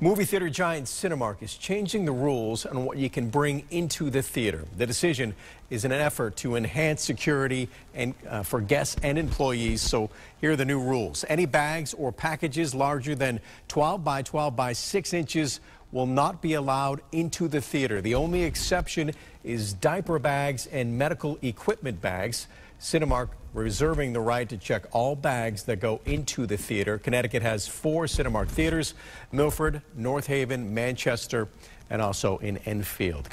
Movie theater giant Cinemark is changing the rules on what you can bring into the theater. The decision is in an effort to enhance security and for guests and employees. So here are the new rules. Any bags or packages larger than 12 by 12 by 6 inches will not be allowed into the theater. The only exception is diaper bags and medical equipment bags. Cinemark reserving the right to check all bags that go into the theater. Connecticut has 4 Cinemark theaters: Milford, North Haven, Manchester, and also in Enfield.